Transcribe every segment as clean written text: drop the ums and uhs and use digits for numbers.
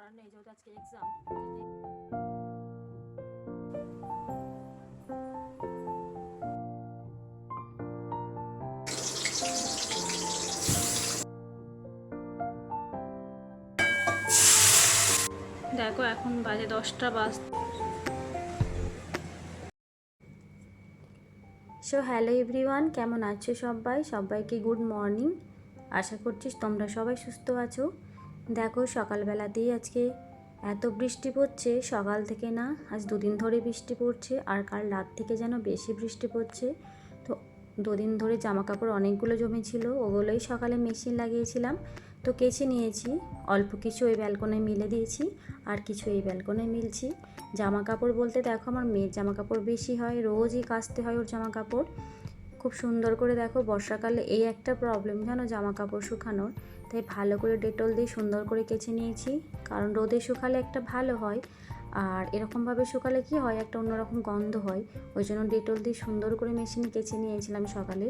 করার নেই, যেহেতু আজকে এক্সাম। দেখো এখন বাজে 10টা বাজ। সো হ্যালো এভরিওয়ান, কেমন আছো সবাইকে গুড মর্নিং। আশা করছি তোমরা সবাই সুস্থ আছো। দেখো সকালবেলাতেই আজকে এত বৃষ্টি পড়ছে, সকাল থেকে না আজ দুদিন ধরে বৃষ্টি পড়ছে, আর কাল রাত থেকে যেন বেশি বৃষ্টি পড়ছে। তো দুদিন ধরে জামা কাপড় অনেকগুলো জমেছিল, ওগুলোই সকালে মেশিন লাগিয়েছিলাম, তো কেচে নিয়েছি। অল্প কিছু ওই ব্যালকনে মিলে দিয়েছি, আর কিছু এই ব্যালকনে মিলছি। জামা কাপড় বলতে দেখো আমার মেয়ের জামা কাপড় বেশি হয়, রোজই কাচতে হয় ওর জামা কাপড় খুব সুন্দর করে। দেখো বর্ষাকালে এই একটা প্রবলেম জানো জামা কাপড় শুকানোর, তাই ভালো করে ডেটল দিয়ে সুন্দর করে কেচে নিয়েছি। কারণ রোদে শুকালে একটা ভালো হয়, আর এরকমভাবে শুকালে কি হয় একটা অন্যরকম গন্ধ হয়। ওই জন্য ডেটল দিয়ে সুন্দর করে মেশিনে কেচে নিয়েছিলাম সকালে।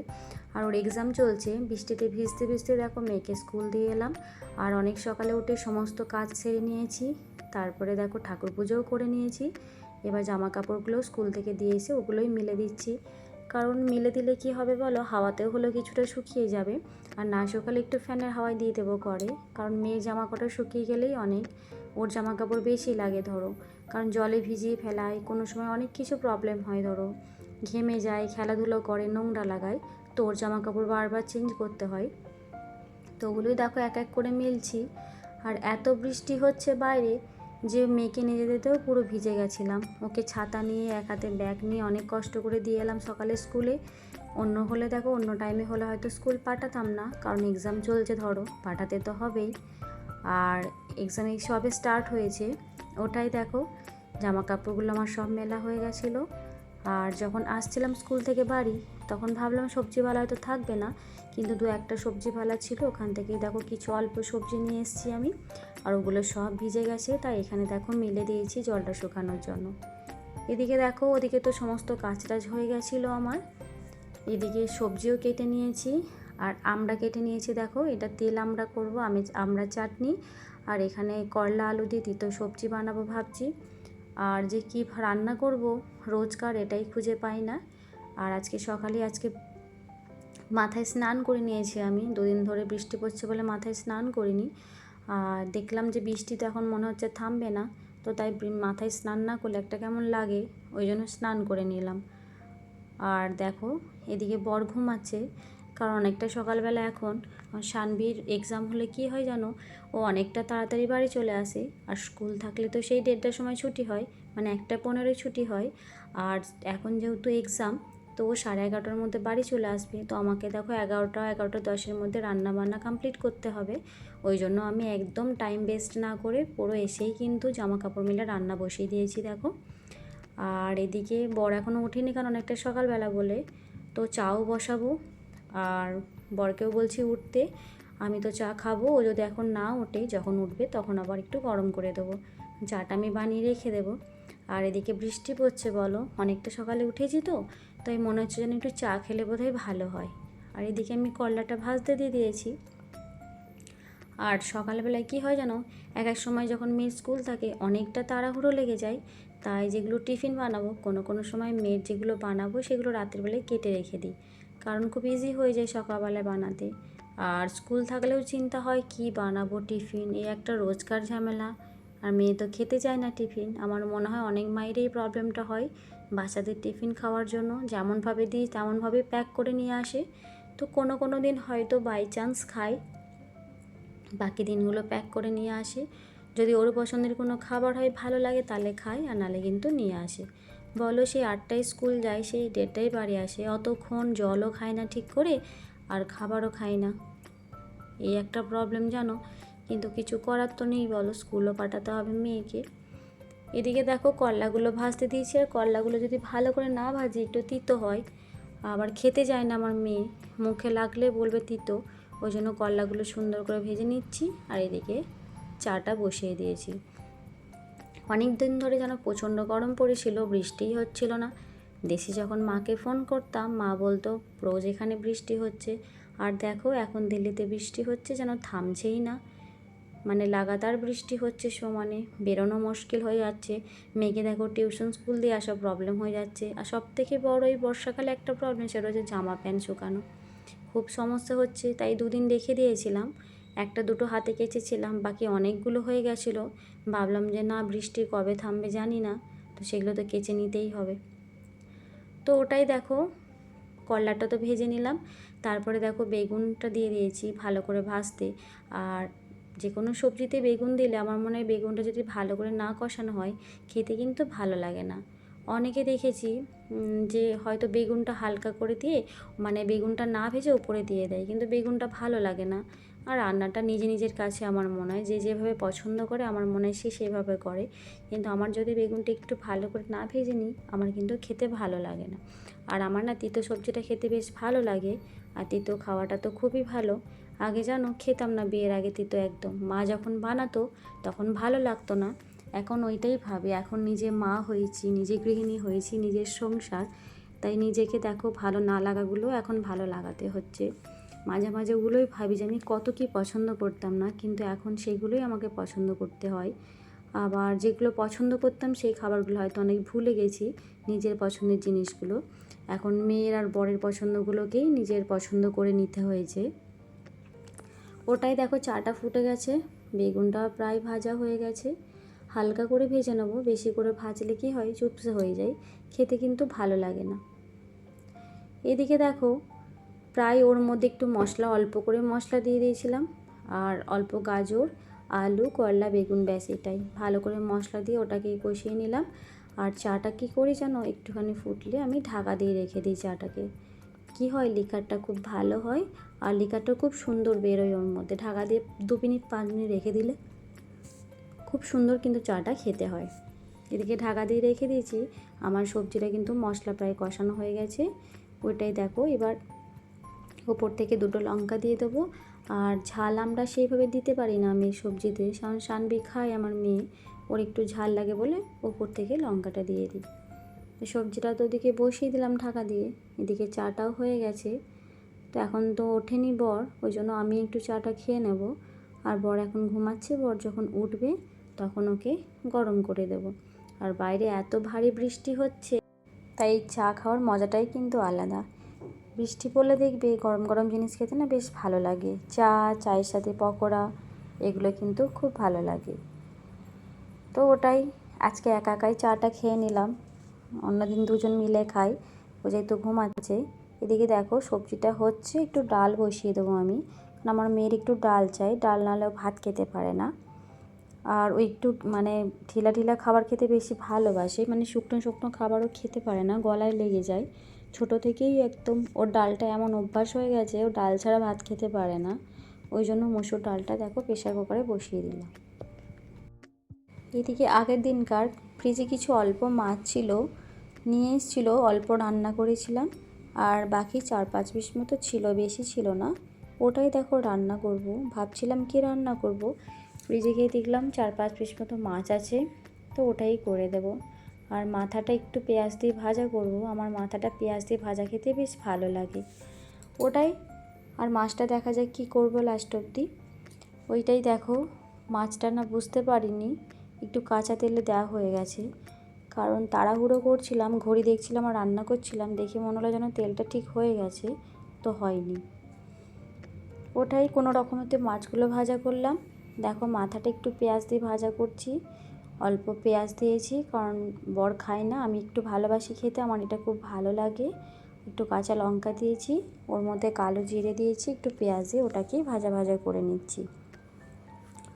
আর ওর এক্সাম চলছে, বৃষ্টিতে ভিজতে ভিজতে দেখো মেয়েকে স্কুল দিয়ে এলাম। আর অনেক সকালে উঠে সমস্ত কাজ সেরে নিয়েছি, তারপরে দেখো ঠাকুর পুজোও করে নিয়েছি। এবার জামা কাপড়গুলো স্কুল থেকে দিয়ে এসে ওগুলোই মেলে দিচ্ছি। কারণ মেলে দিলে কি হবে বলো, হাওয়াতেও হলো কিছুটা শুকিয়ে যাবে, আর না শুকালে একটু ফ্যানের হাওয়ায় দিয়ে দেবো করে। কারণ মেয়ের জামা কাপড় শুকিয়ে গেলেই অনেক, ওর জামা কাপড় বেশি লাগে ধরো। কারণ জলে ভিজিয়ে ফেলায় কোনো সময় অনেক কিছু প্রবলেম হয়, ধরো ঘেমে যায়, খেলাধুলো করে, নোংরা লাগায়, তো ওর জামা কাপড় বারবার চেঞ্জ করতে হয়। তো ওগুলোই দেখো এক এক করে মিলছি। আর এত বৃষ্টি হচ্ছে বাইরে যে মেয়েকে নিয়ে যেতেও পুরো ভিজে গেছিলাম। ওকে ছাতা নিয়ে এক হাতে ব্যাগ নিয়ে অনেক কষ্ট করে দিয়ে এলাম সকালে স্কুলে। অন্য হলে দেখো অন্য টাইমে হলে হয়তো স্কুল পাঠাতাম না, কারণ এক্সাম চলছে, ধরো পাঠাতে তো হবেই। আর এক্সাম সবে স্টার্ট হয়েছে, ওটাই দেখো জামা কাপড়গুলো আমার সব মেলা হয়ে গেছিলো। আর যখন আসছিলাম স্কুল থেকে বাড়ি, তখন ভাবলাম সবজিওয়ালা হয়তো থাকবে না, কিন্তু দু একটা সবজিওয়ালা ছিল, ওখান থেকেই দেখো কিছু অল্প সবজি নিয়ে এসেছি আমি। আর ওগুলো সব ভিজে গেছে, তাই এখানে দেখো মেলে দিয়েছি জলটা শুকানোর জন্য। এদিকে দেখো ওদিকে তো সমস্ত কাজ টাজ হয়ে গেছিলো আমার। এদিকে সবজিও কেটে নিয়েছি, আর আমড়া কেটে নিয়েছি। দেখো এটা তেল আমড়া করবো, আমি আমড়া চাটনি। আর এখানে করলা আলু দিয়ে তিতো সবজি বানাবো ভাবছি। আর যে কী রান্না করব রোজকার এটাই খুঁজে পাই না। আর আজকে সকালে মাথায় স্নান করে নিয়েছি আমি, দুদিন ধরে বৃষ্টি পড়ছে বলে মাথায় স্নান করিনি। আর দেখলাম যে বৃষ্টি তো এখন মনে হচ্ছে থামবে না, তো তাই মাথায় স্নান না করলে একটা কেমন লাগে, ওই জন্য স্নান করে নিলাম। আর দেখো এদিকে বর ঘুমাচ্ছে, কারণ অনেকটা সকালবেলা এখন। সানভীর এক্সাম হলে কি হয় জানো, ও অনেকটা তাড়াতাড়ি বাড়ি চলে আসে। আর স্কুল থাকলে তো সেই 1:30টার সময় ছুটি হয়, মানে 1:15 ছুটি হয়। আর এখন যেহেতু এক্সাম, তো ও 11:30টার মধ্যে বাড়ি চলে আসবে, তো আমাকে দেখো 11:10-এর মধ্যে রান্না বান্না কমপ্লিট করতে হবে। ওই জন্য আমি একদম টাইম ওয়েস্ট না করে পুরো এসেই কিন্তু জামা কাপড় মিলে রান্না বসিয়ে দিয়েছি দেখো। আর এদিকে বর এখনও ওঠেনি, কারণ অনেকটা সকালবেলা বলে, তো চাও বসাবো। আর বরকেও বলছি উঠতে, আমি তো চা খাবো, ও যদি এখন না ওঠে, যখন উঠবে তখন আবার একটু গরম করে দেবো, চাটা আমি বানিয়ে রেখে দেবো। আর এদিকে বৃষ্টি পড়ছে বলো, অনেকটা সকালে উঠেছি তো, তাই মনে হচ্ছে যেন একটু চা খেলে বোধহয় ভালো হয়। আর এদিকে আমি করলাটা ভাজতে দিয়ে দিয়েছি। আর সকালবেলায় কি হয় জানো, এক এক সময় যখন মেয়ের স্কুল থাকে অনেকটা তাড়াহুড়ো লেগে যায়, তাই যেগুলো টিফিন বানাবো কোনো কোনো সময় মেয়ের যেগুলো বানাবো সেগুলো রাতের বেলায় কেটে রেখে দিই, কারণ খুব ইজি হয়ে যায় সকালবেলায় বানাতে। আর স্কুল থাকলেও চিন্তা হয় কি বানাবো টিফিন, এই একটা রোজকার ঝামেলা। আর মেয়ে তো খেতে চায় না টিফিন, আমার মনে হয় অনেক মায়ের এই প্রবলেমটা হয়। বাচ্চাদের টিফিন খাওয়ার জন্য যেমনভাবে দিই তেমনভাবে প্যাক করে নিয়ে আসে, তো কোনো কোনো দিন হয়তো বাই চান্স খায়, বাকি দিনগুলো প্যাক করে নিয়ে আসে। যদি ওর পছন্দের কোনো খাবার হয় ভালো লাগে তাহলে খায়, আর নাহলে কিন্তু নিয়ে আসে। বলো সেই 8টায় স্কুল যায়, সেই 1:30টায় বাড়ি আসে, অতক্ষণ জলও খায় না ঠিক করে, আর খাবারও খায় না। এই একটা প্রবলেম জানো, কিন্তু কিছু করার তো নেই বলো, স্কুলও পাঠাতে হবে মেয়েকে। এদিকে দেখো করলাগুলো ভাজতে দিয়েছি, আর করলাগুলো যদি ভালো করে না ভাজি একটু তিতো হয়, আবার খেতে যায় না আমার মেয়ে, মুখে লাগলে বলবে তিতো। ওই জন্য করলাগুলো সুন্দর করে ভেজে নিচ্ছি, আর এদিকে চাটা বসিয়ে দিয়েছি। অনেক দিন ধরে যেন প্রচণ্ড গরম পড়েছিল, বৃষ্টিই হচ্ছিল না। দেশে যখন মাকে ফোন করতাম মা বলতো রোজ এখানে বৃষ্টি হচ্ছে, আর দেখো এখন দিল্লিতে বৃষ্টি হচ্ছে যেন থামছেই না। মানে লাগাতার বৃষ্টি হচ্ছে সমানে, বেরোনো মুশকিল হয়ে যাচ্ছে। মেয়েকে দেখো টিউশন স্কুল দিয়ে আসা প্রবলেম হয়ে যাচ্ছে। আর সব থেকে বড় এই বর্ষাকালে একটা প্রবলেম, সেটা হচ্ছে জামা প্যান্ট শুকানো, খুব সমস্যা হচ্ছে। তাই দুদিন রেখে দিয়েছিলাম, একটা দুটো হাতে কেচেছিলাম, বাকি অনেকগুলো হয়ে গেছিলো। ভাবলাম যে না, বৃষ্টি কবে থামবে জানি না, তো সেগুলো তো কেচে নিতেই হবে। তো ওটাই দেখো, করলাটা তো ভেজে নিলাম, তারপরে দেখো বেগুনটা দিয়ে দিয়েছি ভালো করে ভাজতে। আর যে কোনো সবজিতে বেগুন দিলে আমার মনে হয় বেগুনটা যদি ভালো করে না কষানো হয় খেতে কিন্তু ভালো লাগে না। অনেকে দেখেছি যে হয়তো বেগুনটা হালকা করে দিয়ে, মানে বেগুনটা না ভেজে উপরে দিয়ে দেয়, কিন্তু বেগুনটা ভালো লাগে না। আর রান্নাটা নিজের কাছে আমার মনে হয় যে যেভাবে পছন্দ করে আমার মনে হয় সে সেভাবে করে, কিন্তু আমার যদি বেগুনটা একটু ভালো করে না ভেজে নিই আমার কিন্তু খেতে ভালো লাগে না। আর আমার না তিতো সবজিটা খেতে বেশ ভালো লাগে, আর তিতো খাওয়াটা তো খুবই ভালো। আগে জানো খেতাম না, বিয়ের আগে তিতো একদম, মা যখন বানাতো তখন ভালো লাগতো না। এখন ওইটাই ভাবি, এখন নিজে মা হয়েছি, নিজে গৃহিণী হয়েছি, নিজের সংসার, তাই নিজেকে দেখো ভালো না লাগাগুলো এখন ভালো লাগাতে হচ্ছে। মাঝে মাঝে ওগুলোই ভাবি যে আমি কত কি পছন্দ করতাম না, কিন্তু এখন সেইগুলোই আমাকে পছন্দ করতে হয়। আবার যেগুলো পছন্দ করতাম সেই খাবারগুলো হয়তো অনেক ভুলে গেছি, নিজের পছন্দের জিনিসগুলো। এখন মেয়ের আর বরের পছন্দগুলোকেই নিজের পছন্দ করে নিতে হয়েছে। ওটাই দেখো চাটা ফুটে গেছে, বেগুনটা প্রায় ভাজা হয়ে গেছে। হালকা করে ভেজে নেবো, বেশি করে ভাজলে কি হয় চুপসে হয়ে যায়, খেতে কিন্তু ভালো লাগে না। এদিকে দেখো প্রায় ওর মধ্যে একটু মশলা, অল্প করে মশলা দিয়ে দিয়েছিলাম, আর অল্প গাজর, আলু, করলা, বেগুন, ব্যাস এটাই ভালো করে মশলা দিয়ে ওটাকে কষিয়ে নিলাম। আর চাটা কী করি জানো, একটুখানি ফুটলে আমি ঢাকা দিয়ে রেখে দিই চাটাকে। কি হয় লিকারটা খুব ভালো হয়, আর লিকারটা খুব সুন্দর বেরোয় ওর মধ্যে। ঢাকা দিয়ে 2 মিনিট 5 মিনিট রেখে দিলে খুব সুন্দর কিন্তু চাটা খেতে হয়। এদিকে ঢাকা দিয়ে রেখে দিয়েছি, আমার সবজিটা কিন্তু মশলা প্রায় কষানো হয়ে গেছে। ওইটাই দেখো এবার ওপর থেকে 2টো লঙ্কা দিয়ে দেবো। আর ঝাল আমরা সেইভাবে দিতে পারি না আমি সবজিতে, কারণ সানবি খায় আমার মেয়ে, ওর একটু ঝাল লাগে বলে ওপর থেকে লঙ্কাটা দিয়ে দিই। সবজিটা তো ওদিকে বসিয়ে দিলাম ঢাকা দিয়ে, এদিকে চাটাও হয়ে গেছে। তো এখন তো ওঠেনি বর, ওই জন্য আমি একটু চাটা খেয়ে নেব। আর বর এখন ঘুমাচ্ছে, বর যখন উঠবে তখন ওকে গরম করে দেব। আর বাইরে এত ভারী বৃষ্টি হচ্ছে, তাই চা খাওয়ার মজাটাই কিন্তু আলাদা। বৃষ্টি পড়লে দেখবে গরম গরম জিনিস খেতে না বেশ ভালো লাগে, চা, চায়ের সাথে পকোড়া, এগুলো কিন্তু খুব ভালো লাগে। তো ওটাই আজকে একা একাই চাটা খেয়ে নিলাম, অন্যদিন দুজন মিলে খাই, ও যেহেতু ঘুমাচ্ছে। এদিকে দেখো সবজিটা হচ্ছে, একটু ডাল বসিয়ে দেবো আমি, কারণ আমার মেয়ের একটু ডাল চাই, ডাল নাহলেও ভাত খেতে পারে না। আর ওই একটু মানে ঢিলা ঢিলা খাবার খেতে বেশি ভালোবাসে, মানে শুকনো শুকনো খাবারও খেতে পারে না, গলায় লেগে যায়। ছোটো থেকেই একদম ওর ডালটা এমন অভ্যাস হয়ে গেছে, ও ডাল ছাড়া ভাত খেতে পারে না। ওই জন্য মসুর ডালটা দেখো প্রেশার কুকারে বসিয়ে দিলাম। এদিকে আগের দিনকার ফ্রিজে কিছু অল্প মাছ ছিল, নিয়ে এসেছিলো, অল্প রান্না করেছিলাম, আর বাকি 4-5 পিস মতো ছিল, বেশি ছিল না। ওটাই দেখো রান্না করব, ভাবছিলাম কি রান্না করব, ফ্রিজে গিয়ে দেখলাম 4-5 পিস মতো মাছ আছে, তো ওটাই করে দেব। আর মাথাটা একটু পেঁয়াজ দিয়ে ভাজা করব, আমার মাথাটা পেঁয়াজ দিয়ে ভাজা খেতে বেশ ভালো লাগে, ওটাই। আর মাছটা দেখা যাক কী করব লাস্ট অবধি। ওইটাই দেখো মাছটা না বুঝতে পারিনি, একটু কাঁচা তেলে দেওয়া হয়ে গেছে, কারণ তাড়াহুড়ো করছিলাম, ঘড়ি দেখছিলাম আর রান্না করছিলাম, দেখে মনে হলো যেন তেলটা ঠিক হয়ে গেছে, তো হয়নি। ওটাই কোনো রকমেতে মাছগুলো ভাজা করলাম। দেখো মাথাটা একটু পেঁয়াজ দিয়ে ভাজা করছি, অল্প পেঁয়াজ দিয়েছি, কারণ বর খায় না, আমি একটু ভালোবাসি খেতে, আমার এটা খুব ভালো লাগে। একটু কাঁচা লঙ্কা দিয়েছি, ওর মধ্যে কালো জিরে দিয়েছি, একটু পেঁয়াজ দিয়ে ওটাকেই ভাজা ভাজা করে নিচ্ছি।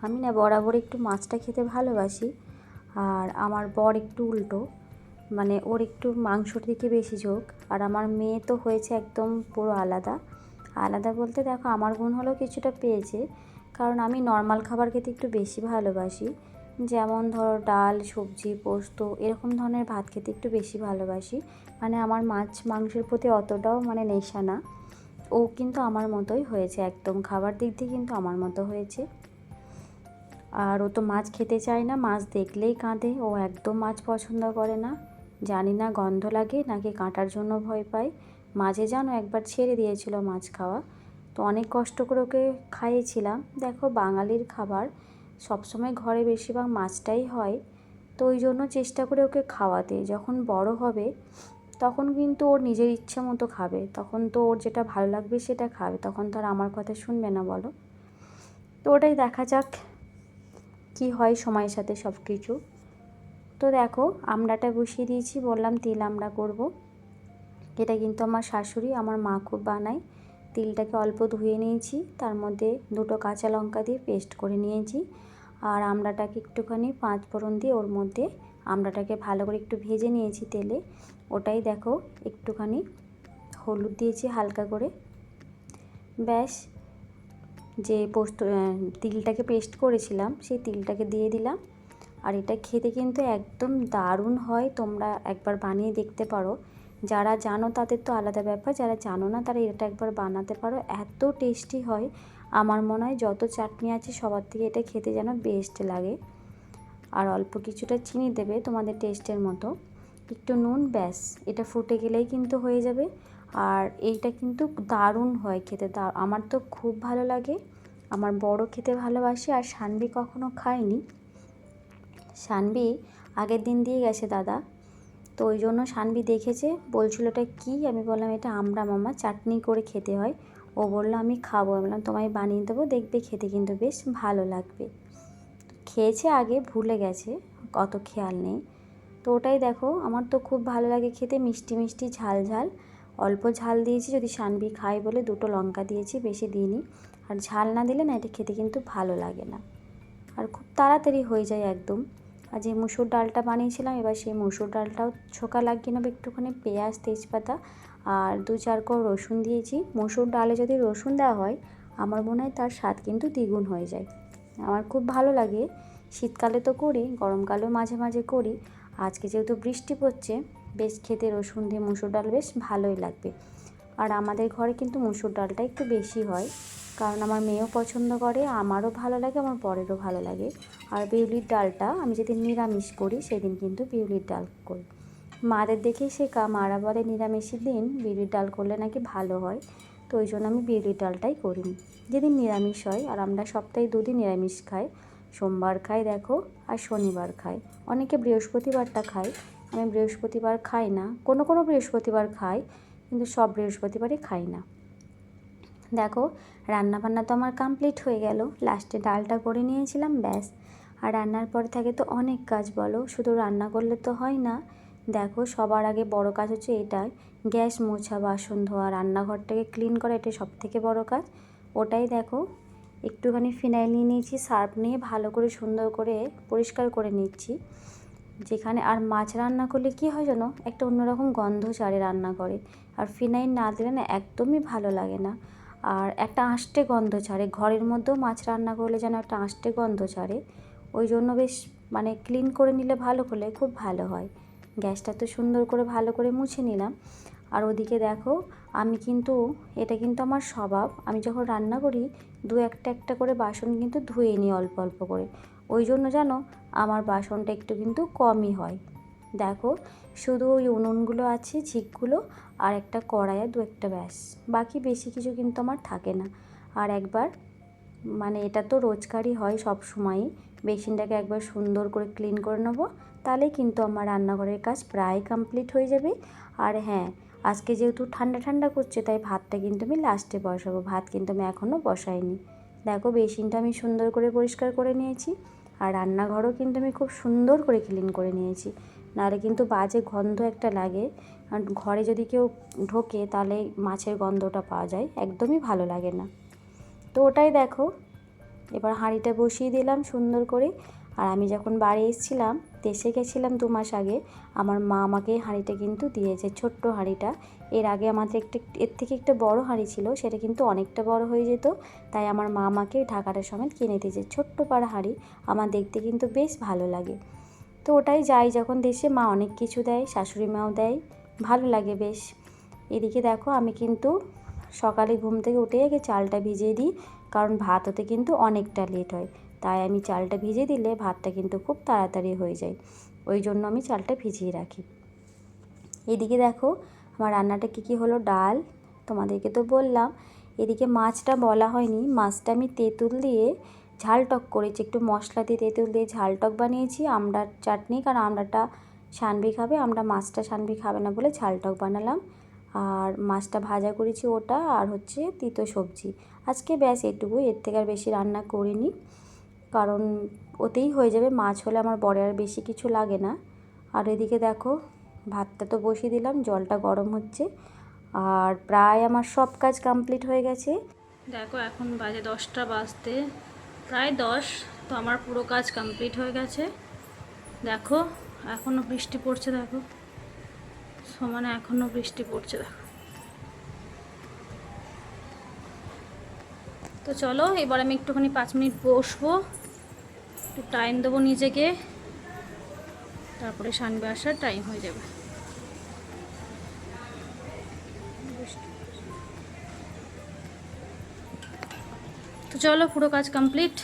আমি না বরাবর একটু মাছটা খেতে ভালোবাসি, আর আমার বর একটু উল্টো, মানে ওর একটু মাংসর দিকে বেশি ঝোঁক। আর আমার মেয়ে তো হয়েছে একদম পুরো আলাদা। আলাদা বলতে দেখো আমার গুণ হলেও কিছুটা পেয়েছে, কারণ আমি নর্মাল খাবার খেতে একটু বেশি ভালোবাসি, যেমন ধরো ডাল, সবজি, পোস্ত, এরকম ধরনের ভাত খেতে একটু বেশি ভালোবাসি। মানে আমার মাছ মাংসের প্রতি অতটাও মানে নেশা না। ও কিন্তু আমার মতোই হয়েছে, একদম খাবার দিক দিয়ে কিন্তু আমার মতো হয়েছে। আর ও তো মাছ খেতে চায় না, মাছ দেখলেই কাঁদে, ও একদম মাছ পছন্দ করে না, জানি না গন্ধ লাগে নাকি কাঁটার জন্য ভয় পায়। মাঝে জানো একবার ছেড়ে দিয়েছিল মাছ খাওয়া, তো অনেক কষ্ট করে ওকে খাইয়েছিলাম। দেখো বাঙালির খাবার, সবসময় ঘরে বেশিরভাগ মাছটাই হয়, তো ওই জন্য চেষ্টা করে ওকে খাওয়াতে। যখন বড় হবে তখন কিন্তু ওর নিজের ইচ্ছে মতো খাবে, তখন তো ওর যেটা ভালো লাগবে সেটা খাবে, তখন তো আর আমার কথা শুনবে না বলো। তো ওটাই দেখা যাক কি হয় সময়ের সাথে সব কিছু। তো দেখো আমড়াটা বসিয়ে দিয়েছি, বললাম তিল আমড়া করব। এটা কিন্তু আমার শাশুড়ি আমার মা খুব বানায়। তিলটাকে অল্প ধুয়ে নিয়েছি, তার মধ্যে 2টো কাঁচা লঙ্কা দিয়ে পেস্ট করে নিয়েছি, আর আমড়াটাকে একটুখানি 5 ফোড়ন দিয়ে ওর মধ্যে আমড়াটাকে ভালো করে একটু ভেজে নিয়েছি তেলে। ওটাই দেখো একটুখানি হলুদ দিয়েছি হালকা করে, ব্যাস। যে তিলটাকে পেস্ট করেছিলাম সেই তিলটাকে দিয়ে দিলাম। আর এটা খেতে কিন্তু একদম দারুণ হয়, তোমরা একবার বানিয়ে দেখতে পারো। যারা জানো তাদের তো আলাদা ব্যাপার, যারা জানো না তারা এটা একবার বানাতে পারো, এত টেস্টি হয়। আমার মনে হয় যত চাটনি আছে সবার থেকে এটা খেতে যেন বেস্ট লাগে। আর অল্প কিছুটা চিনি দেবে তোমাদের টেস্টের মতো, একটু নুন, ব্যাস। এটা ফুটে গেলেই কিন্তু হয়ে যাবে। আর এইটা কিন্তু দারুণ হয় খেতে, আমার তো খুব ভালো লাগে। আমার বড় খেতে ভালোবাসে, আর সানবি কখনো খায়নি। সানবি আগের দিন দিয়ে গেছে দাদা, তো ওই জন্য সানবি দেখেছে, বলছিল এটা কী, আমি বললাম এটা আমড়া মামা, চাটনি করে খেতে হয়। ও বললো আমি খাবো, আমি বললাম তোমায় বানিয়ে দেবো, দেখবে খেতে কিন্তু বেশ ভালো লাগবে। খেয়েছে আগে, ভুলে গেছে, অত খেয়াল নেই। তো ওটাই দেখো, আমার তো খুব ভালো লাগে খেতে, মিষ্টি মিষ্টি ঝাল ঝাল। অল্প ঝাল দিয়েছি, যদি সানবি খায় বলে 2টো লঙ্কা দিয়েছি, বেশি দিইনি। আর ঝাল না দিলে না এটা খেতে কিন্তু ভালো লাগে না, আর খুব তাড়াতাড়ি হয়ে যায় একদম। আর যে মুসুর ডালটা বানিয়েছিলাম, এবার সেই মুসুর ডালটাও ছোকা লাগিয়ে নেবো, একটুখানি পেঁয়াজ, তেজপাতা আর 2-4 কোয়া রসুন দিয়েছি। মুসুর ডালে যদি রসুন দেওয়া হয় আমার মনে হয় তার স্বাদ কিন্তু দ্বিগুণ হয়ে যায়। আমার খুব ভালো লাগে, শীতকালে তো করি, গরমকালেও মাঝে মাঝে করি। আজকে যেহেতু বৃষ্টি পড়ছে, বেশ খেতে রসুন দিয়ে মুসুর ডাল বেশ ভালোই লাগবে। আর আমাদের ঘরে কিন্তু মুসুর ডালটা একটু বেশি হয়, কারণ আমার মেয়েও পছন্দ করে, আমারও ভালো লাগে, আমার বরেরও ভালো লাগে। আর বিউলির ডালটা আমি যেদিন নিরামিষ করি সেদিন কিন্তু বিউলির ডাল করি। মাদের দেখেই শেখা, মারা বলে নিরামিষের দিন বিউলির ডাল করলে নাকি ভালো হয়, তো ওই জন্য আমি বিউলির ডালটাই করি যেদিন নিরামিষ হয়। আর আমরা সপ্তাহে 2 দিন নিরামিষ খাই, সোমবার খাই দেখো, আর শনিবার খাই। অনেকে বৃহস্পতিবারটা খায়, আমি বৃহস্পতিবার খাই না, কোনো কোনো বৃহস্পতিবার খাই, কিন্তু সব বৃহস্পতিবারই খাই না। দেখো রান্নাবান্না তো আমার কমপ্লিট হয়ে গেল, লাস্টে ডালটা করে নিয়েছিলাম, ব্যাস। আর রান্নার পরে থাকে তো অনেক কাজ বলো, শুধু রান্না করলে তো হয় না। দেখো সবার আগে বড় কাজ হচ্ছে এটাই, গ্যাস মোছা, বাসন ধোয়া, রান্নাঘরটাকে ক্লিন করা, এটা সবথেকে বড় কাজ। ওটাই দেখো একটুখানি ফিনাইল নিয়ে নিয়েছি, সার্ফ নিয়ে ভালো করে সুন্দর করে পরিষ্কার করে নিচ্ছি। যেখানে আর মাছ রান্না করলে কী হয় যেন একটা অন্যরকম গন্ধ ছাড়ে রান্না করে, আর ফিনাইল না দিলে না একদমই ভালো লাগে না, আর একটা আষ্টে গন্ধ ছাড়ে। ঘরের মধ্যেও মাছ রান্না করলে যেন একটা আষ্টে গন্ধ ছাড়ে, ওই জন্য বেশ মানে ক্লিন করে নিলে ভালো করলে খুব ভালো হয়। গ্যাসটা তো সুন্দর করে ভালো করে মুছে নিলাম। আর ওদিকে দেখো আমি কিন্তু, এটা কিন্তু আমার স্বভাব, আমি যখন রান্না করি 2-1টা করে বাসন কিন্তু ধুয়ে নিই অল্প অল্প করে, ওই জন্য জানো আমার বাসনটা একটু কিন্তু কমই হয়। দেখো শুধু ওই উনুনগুলো আছে, ঝিকগুলো, আর একটা কড়াই, আর 2-1টা, ব্যাস। বাকি বেশি কিছু কিন্তু আমার থাকে না। আর একবার মানে এটা তো রোজকারই হয়, সব সময়ই বেসিনটাকে একবার সুন্দর করে ক্লিন করে নেবো, তাহলেই কিন্তু আমার রান্নাঘরের কাজ প্রায় কমপ্লিট হয়ে যাবে। আর হ্যাঁ, আজকে যেহেতু ঠান্ডা ঠান্ডা করছে তাই ভাতটা কিন্তু আমি লাস্টে বসাবো, ভাত কিন্তু আমি এখনও বসাইনি। দেখো বেসিনটা আমি সুন্দর করে পরিষ্কার করে নিয়েছি, আর রান্নাঘরও কিন্তু আমি খুব সুন্দর করে ক্লিন করে নিয়েছি, নাহলে কিন্তু বাজে গন্ধ একটা লাগে। আর ঘরে যদি কেউ ঢোকে তাহলে মাছের গন্ধটা পাওয়া যায়, একদমই ভালো লাগে না। তো ওটাই দেখো এবার হাঁড়িটা বসিয়ে দিলাম সুন্দর করে। আর আমি যখন বাড়ি এসেছিলাম, দেশে গেছিলাম 2 মাস আগে, আমার মা আমাকে হাঁড়িটা কিন্তু দিয়েছে, ছোট্ট হাঁড়িটা। এর আগে আমাদের এর থেকে একটা বড় হাঁড়ি ছিল, সেটা কিন্তু অনেকটা বড় হয়ে যেত, তাই আমার মা আমাকে ঢাকাটা সমেত কিনে দিয়েছে ছোট্ট পাড়া হাঁড়ি। আমার দেখতে কিন্তু বেশ ভালো লাগে। তো ওটাই যাই যখন দেশে, মা অনেক কিছু দেয়, শাশুড়ি মাও দেয়, ভালো লাগে বেশ। এদিকে দেখো আমি কিন্তু সকালে ঘুম থেকে উঠে আগে চালটা ভিজিয়ে দিই, কারণ ভাত হতে কিন্তু অনেকটা লেট হয়, তাই আমি চালটা ভিজিয়ে দিলে ভাতটা কিন্তু খুব তাড়াতাড়ি হয়ে যায়, ওই জন্য আমি চালটা ভিজিয়ে রাখি। এদিকে দেখো আমার রান্নাটা কী হলো, ডাল তোমাদেরকে তো বললাম। এদিকে মাছটা বলা হয়নি, মাছটা আমি তেঁতুল দিয়ে ঝাল টক করেছি, একটু মশলা দিয়ে তেঁতুল দিয়ে ঝাল টক বানিয়েছি। আমড়ার চাটনি, কারণ আমড়াটা সানভি খাবে, আমরা মাছটা সানভি খাবে না বলে ঝাল টক বানালাম। আর মাছটা ভাজা করেছি ওটা, আর হচ্ছে তিতো সবজি। আজকে ব্যাস এটুকুই, এর থেকে আর বেশি রান্না করিনি, কারণ ওতেই হয়ে যাবে। মাছ হলে আমার বড় আর বেশি কিছু লাগে না। আর এদিকে দেখো ভাতটা তো বসিয়ে দিলাম, জলটা গরম হচ্ছে, আর প্রায় আমার সব কাজ কমপ্লিট হয়ে গেছে। দেখো এখন বাজে 10টা বাজতে প্রায় 10, তো আমার পুরো কাজ কমপ্লিট হয়ে গেছে। দেখো এখনও বৃষ্টি পড়ছে, দেখো সমানে এখনও বৃষ্টি পড়ছে দেখো। তো চলো এবার আমি একটুখানি 5 মিনিট বসবো, একটু টাইম দেবো নিজেকে, তারপরে সানবে আসার টাইম হয়ে যাবে। তো চলো পুরো কাজ কমপ্লিট।